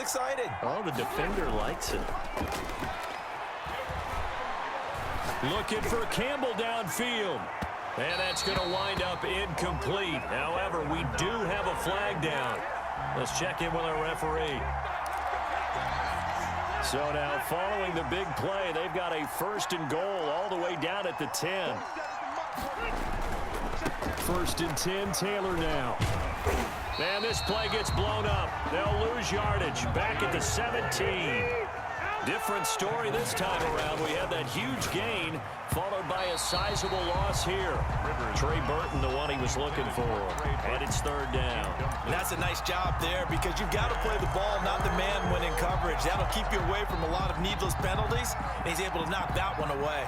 exciting. Oh, the defender likes it. Looking for Campbell downfield. And that's going to wind up incomplete. However, we do have a flag down. Let's check in with our referee. So now, following the big play, they've got a 1st and goal all the way down at the 10. 1st and 10, Taylor now. And this play gets blown up. They'll lose yardage back at the 17. Different story this time around. We had that huge gain followed by a sizable loss here. Trey Burton, the one he was looking for. And it's 3rd down. And that's a nice job there because you've got to play the ball, not the man when in coverage. That'll keep you away from a lot of needless penalties, and he's able to knock that one away.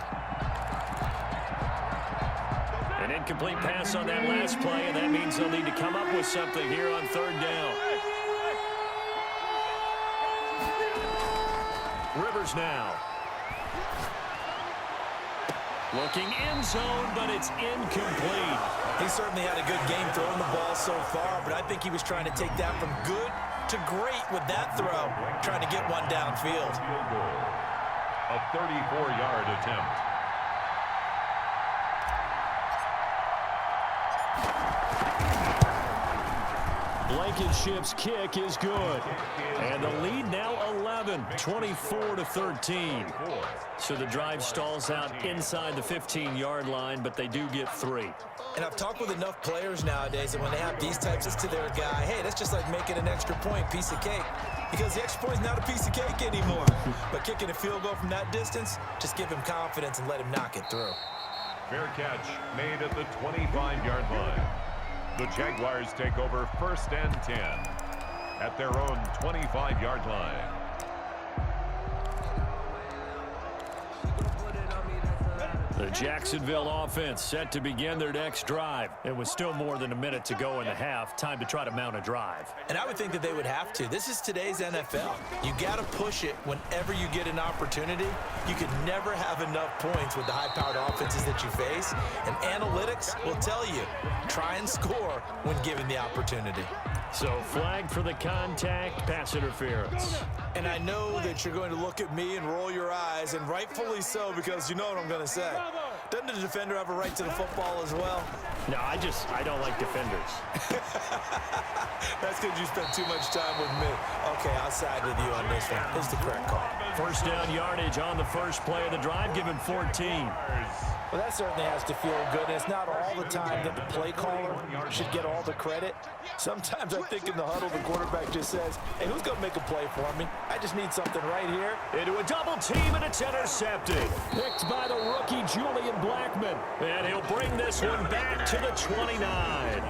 An incomplete pass on that last play, and that means they'll need to come up with something here on 3rd down. Rivers now. Looking end zone, but it's incomplete. He certainly had a good game throwing the ball so far, but I think he was trying to take that from good to great with that throw, trying to get one downfield. A 34-yard attempt. Blankenship's kick is good. And the lead now 11, 24-13. So the drive stalls out inside the 15-yard line, but they do get 3. And I've talked with enough players nowadays that when they have these types to their guy, hey, that's just like making an extra point, piece of cake. Because the extra point is not a piece of cake anymore. But kicking a field goal from that distance, just give him confidence and let him knock it through. Fair catch made at the 25-yard line. The Jaguars take over 1st and 10 at their own 25-yard line. The Jacksonville offense set to begin their next drive. It was still more than a minute to go in the half. Time to try to mount a drive. And I would think that they would have to. This is today's NFL. You got to push it whenever you get an opportunity. You can never have enough points with the high-powered offenses that you face. And analytics will tell you, try and score when given the opportunity. So flag for the contact, pass interference. And I know that you're going to look at me and roll your eyes, and rightfully so, because you know what I'm going to say. Doesn't the defender have a right to the football as well? No, I don't like defenders. That's because you spent too much time with me. Okay, I'll side with you on this one. It's the correct call. 1st down yardage on the first play of the drive, given 14. Well, that certainly has to feel good, and it's not all the time that the play caller should get all the credit. Sometimes I think in the huddle, the quarterback just says, hey, who's going to make a play for me? I just need something right here. Into a double team, and it's intercepted. Picked by the rookie, Julian Blackmon. And he'll bring this one back to the 29.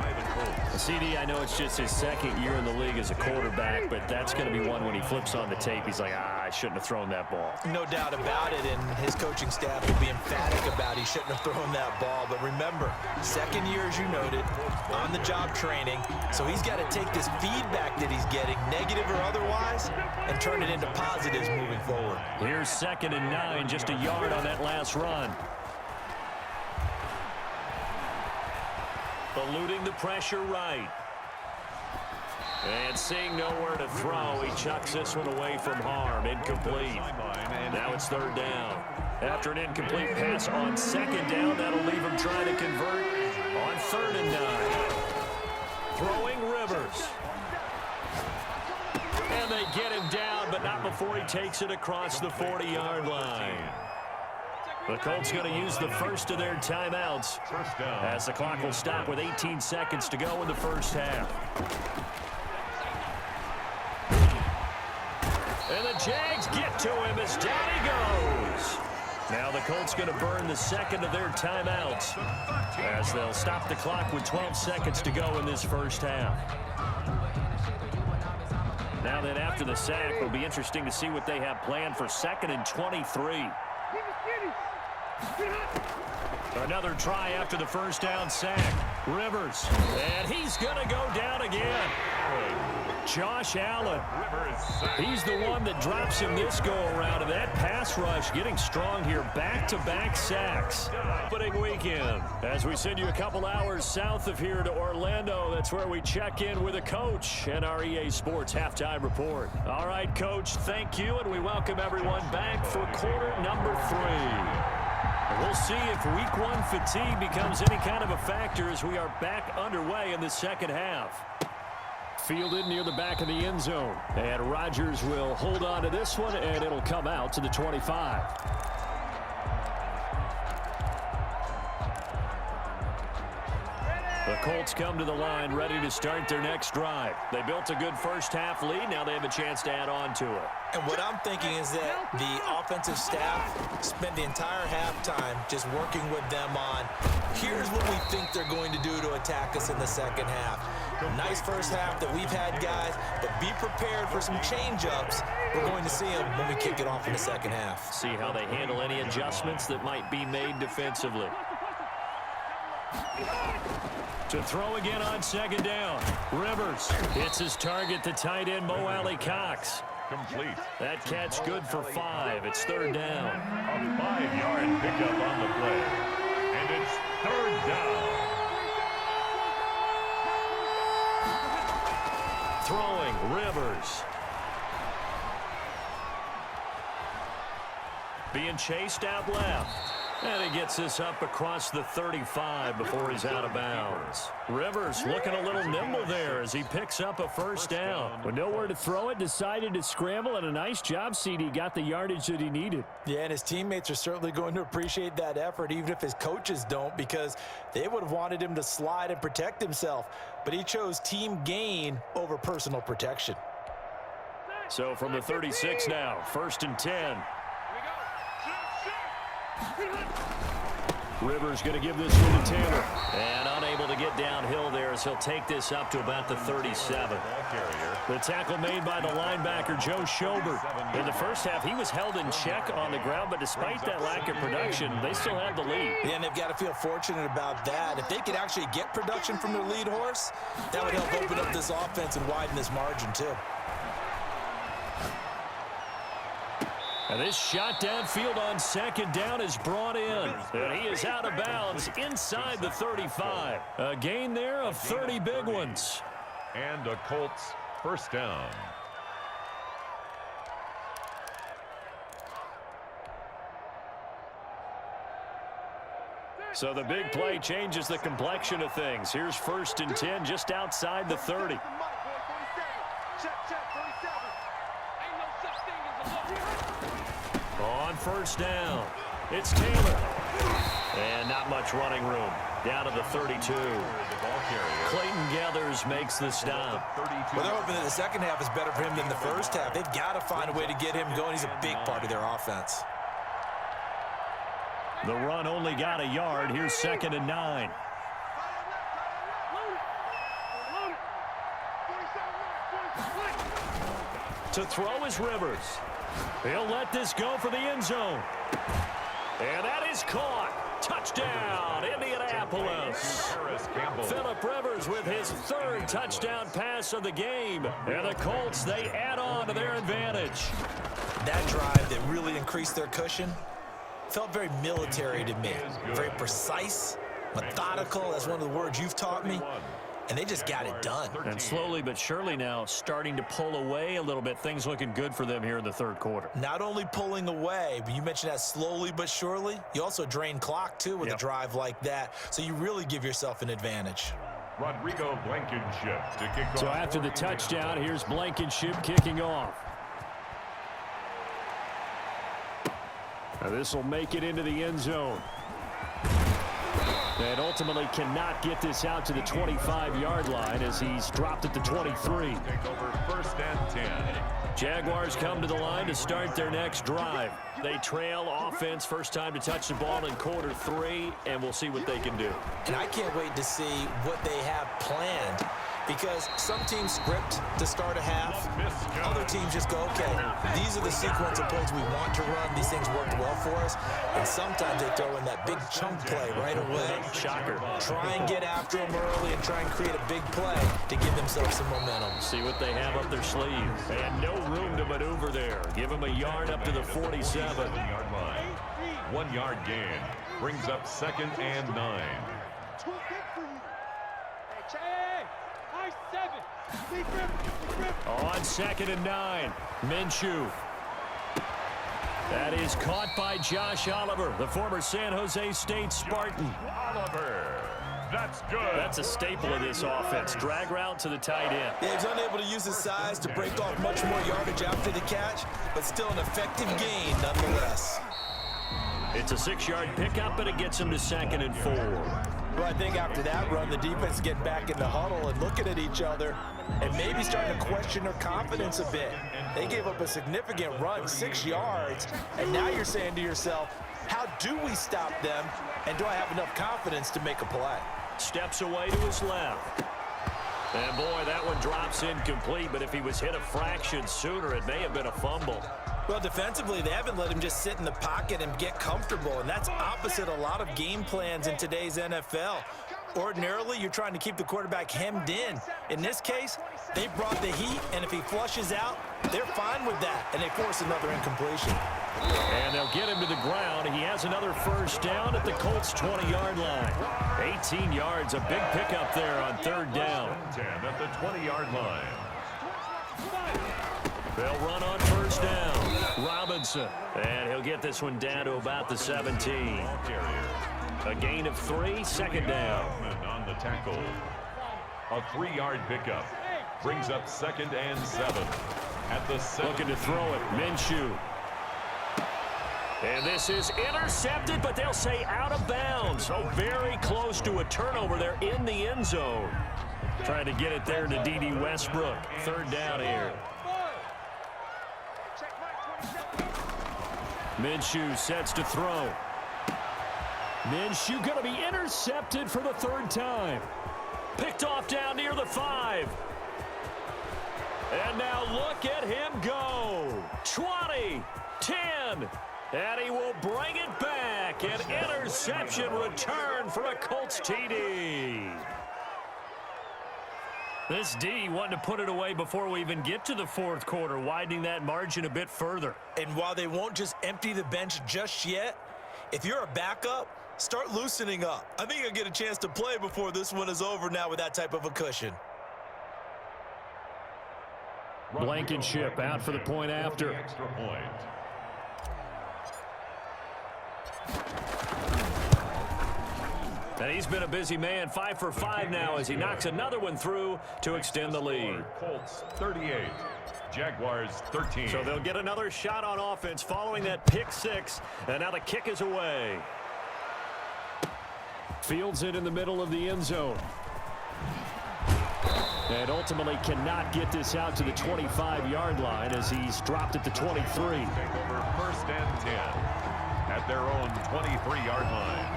CD, I know it's just his 2nd year in the league as a quarterback, but that's going to be one when he flips on the tape. He's like, I shouldn't have thrown that ball. No doubt about it, and his coaching staff will be emphatic about he shouldn't have thrown that ball. But remember, 2nd year, as you noted, on-the-job training. So he's got to take this feedback that he's getting, negative or otherwise, and turn it into positives moving forward. Here's 2nd and 9, just a yard on that last run. Eluding the pressure right. And seeing nowhere to throw, he chucks this one away from harm. Incomplete. Now it's 3rd down. After an incomplete pass on 2nd down, that'll leave him trying to convert on 3rd and 9. Throwing Rivers. And they get him down, but not before he takes it across the 40-yard line. The Colts going to use the first of their timeouts as the clock will stop with 18 seconds to go in the first half. And the Jags get to him as down he goes. Now the Colts going to burn the 2nd of their timeouts as they'll stop the clock with 12 seconds to go in this first half. Now then, after the sack, it'll be interesting to see what they have planned for 2nd and 23. Another try after the first down sack. Rivers, and he's going to go down again. Josh Allen. He's the one that drops him this go-around, and that pass rush getting strong here. Back-to-back sacks. Opening weekend. As we send you a couple hours south of here to Orlando, that's where we check in with a coach and our EA Sports halftime report. All right, Coach, thank you, and we welcome everyone back for quarter number 3. We'll see if week 1 fatigue becomes any kind of a factor as we are back underway in the second half. Fielded near the back of the end zone. And Rodgers will hold on to this one, and it'll come out to the 25. The Colts come to the line ready to start their next drive. They built a good first-half lead. Now they have a chance to add on to it. And what I'm thinking is that the offensive staff spent the entire halftime just working with them on, here's what we think they're going to do to attack us in the second half. Nice first half that we've had, guys, but be prepared for some change-ups. We're going to see them when we kick it off in the second half. See how they handle any adjustments that might be made defensively. To throw again on second down. Rivers hits his target, the tight end, Mo Alley-Cox. Complete. That catch good for 5. It's third down. A 5-yard pickup on the play. And it's third down. Throwing, Rivers. Being chased out left. And he gets this up across the 35 before he's out of bounds. Rivers looking a little nimble there as he picks up a first down. With nowhere to throw it, decided to scramble, and a nice job, CD. Got the yardage that he needed. Yeah, and his teammates are certainly going to appreciate that effort, even if his coaches don't, because they would have wanted him to slide and protect himself. But he chose team gain over personal protection. So from the 36 now, 1st and 10. Rivers going to give this one to Taylor. And unable to get downhill there as he'll take this up to about the 37. The tackle made by the linebacker, Joe Schobert. In the first half, he was held in check on the ground, but despite that lack of production, they still have the lead. Yeah, and they've got to feel fortunate about that. If they could actually get production from their lead horse, that would help open up this offense and widen this margin, too. And this shot downfield on second down is brought in. And he is out of bounds inside the 35. A gain there of 30 big ones. And a Colts first down. So the big play changes the complexion of things. Here's 1st and 10 just outside the 30. On first down, it's Taylor. And not much running room. Down to the 32. Clayton Gathers makes the stop. Well, they're hoping that the second half is better for him than the first half. They've got to find a way to get him going. He's a big part of their offense. The run only got a yard. Here's 2nd and 9. To throw is Rivers. He'll let this go for the end zone. And that is caught. Touchdown, Indianapolis. Phillip Rivers with his 3rd touchdown pass of the game. And the Colts, they add on to their advantage. That drive that really increased their cushion felt very military to me. Very precise, methodical. That's one of the words you've taught me. And they just got it done. And slowly but surely now starting to pull away a little bit. Things looking good for them here in the 3rd quarter. Not only pulling away, but you mentioned that slowly but surely. You also drain clock, too, with a drive like that. So you really give yourself an advantage. Rodrigo Blankenship to kick off. So after the touchdown, here's Blankenship kicking off. Now this will make it into the end zone. And ultimately cannot get this out to the 25-yard line as he's dropped at the 23. Take over 1st and 10. Jaguars come to the line to start their next drive. They trail offense, first time to touch the ball in quarter 3, and we'll see what they can do. And I can't wait to see what they have planned, Because some teams script to start a half. Other teams just go, okay, these are the sequence of plays we want to run. These things worked well for us. And sometimes they throw in that big chunk play right away. Shocker. Try and get after them early and try and create a big play to give themselves some momentum. See what they have up their sleeve. And no room to maneuver there. Give them a yard up to the 47. 1 yard line. 1 yard gain brings up 2nd and 9. On 2nd and 9, Minshew. That is caught by Josh Oliver, the former San Jose State Spartan. Oliver. That's good. That's a staple of this offense. Drag route to the tight end. Yeah, he's unable to use his size to break off much more yardage after the catch, but still an effective gain nonetheless. It's a 6-yard pickup, and it gets him to 2nd and 4. Well, I think after that run, the defense is getting back in the huddle and looking at each other and maybe starting to question their confidence a bit. They gave up a significant run, 6 yards, and now you're saying to yourself, how do we stop them, and do I have enough confidence to make a play? Steps away to his left. And boy, that one drops incomplete, but if he was hit a fraction sooner, it may have been a fumble. Well, defensively, they haven't let him just sit in the pocket and get comfortable, and that's opposite a lot of game plans in today's NFL. Ordinarily, you're trying to keep the quarterback hemmed in. In this case, they brought the heat, and if he flushes out, they're fine with that, and they force another incompletion. And they'll get him to the ground. He has another first down at the Colts' 20-yard line. 18 yards, a big pickup there on 3rd down. 10 at the 20-yard line. They'll run on 1st down. Robinson. And he'll get this one down to about the 17. A gain of 3, 2nd down. On the tackle. A 3-yard pickup brings up 2nd and 7 at the 7. Looking to throw it. Minshew. And this is intercepted, but they'll say out of bounds. So very close to a turnover there in the end zone. Trying to get it there to D.D. Westbrook. 3rd down here. Minshew sets to throw. Minshew going to be intercepted for the 3rd time. Picked off down near the 5. And now look at him go. 20, 10, and he will bring it back. An interception return for a Colts TD. This D wanting to put it away before we even get to the 4th quarter, widening that margin a bit further. And while they won't just empty the bench just yet, if you're a backup, start loosening up. I think you'll get a chance to play before this one is over now with that type of a cushion. Blankenship out for the point after. Extra point. And he's been a busy man, 5 for 5 now as he knocks another one through to extend the lead. Colts 38, Jaguars 13. So they'll get another shot on offense following that pick 6, and now the kick is away. Fields it in the middle of the end zone. And ultimately cannot get this out to the 25-yard line as he's dropped at the 23. Take over 1st and 10 at their own 23-yard line.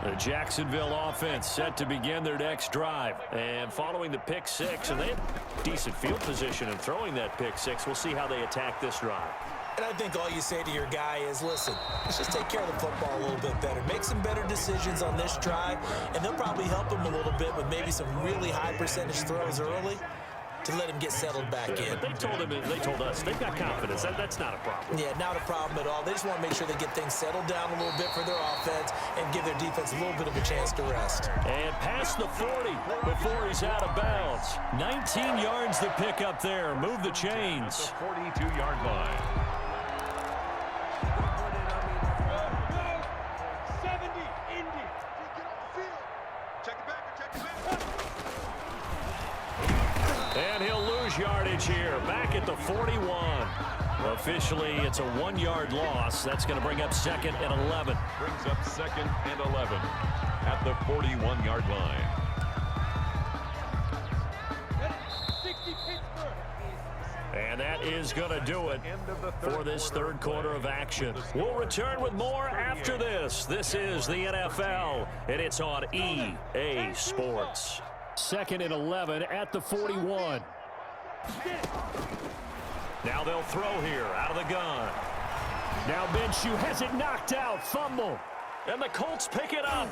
The Jacksonville offense set to begin their next drive. And following the pick 6, and they had decent field position in throwing that pick 6. We'll see how they attack this drive. And I think all you say to your guy is, listen, let's just take care of the football a little bit better. Make some better decisions on this drive, and they'll probably help him a little bit with maybe some really high percentage throws early to let him get settled back in. But they told us they've got confidence. That's not a problem. Yeah, not a problem at all. They just want to make sure they get things settled down a little bit for their offense and give their defense a little bit of a chance to rest. And past the 40 before he's out of bounds. 19 yards to pick up there. Move the chains. The 42-yard line. And he'll lose yardage here, back at the 41. Officially, it's a 1-yard loss. That's going to bring up 2nd and 11. Brings up 2nd and 11 at the 41-yard line. And that is going to do it for this third quarter of action. We'll return with more after this. This is the NFL, and it's on EA Sports. 2nd and 11 at the 41. Now they'll throw here out of the gun. Now Minshew has it knocked out. Fumble. And the Colts pick it up.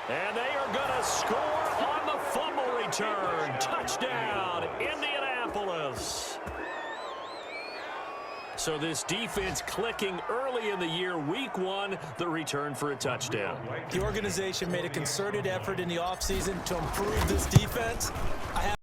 And they are going to score on the fumble return. Touchdown, Indianapolis. So this defense clicking early in the year. Week 1, the return for a touchdown. The organization made a concerted effort in the offseason to improve this defense.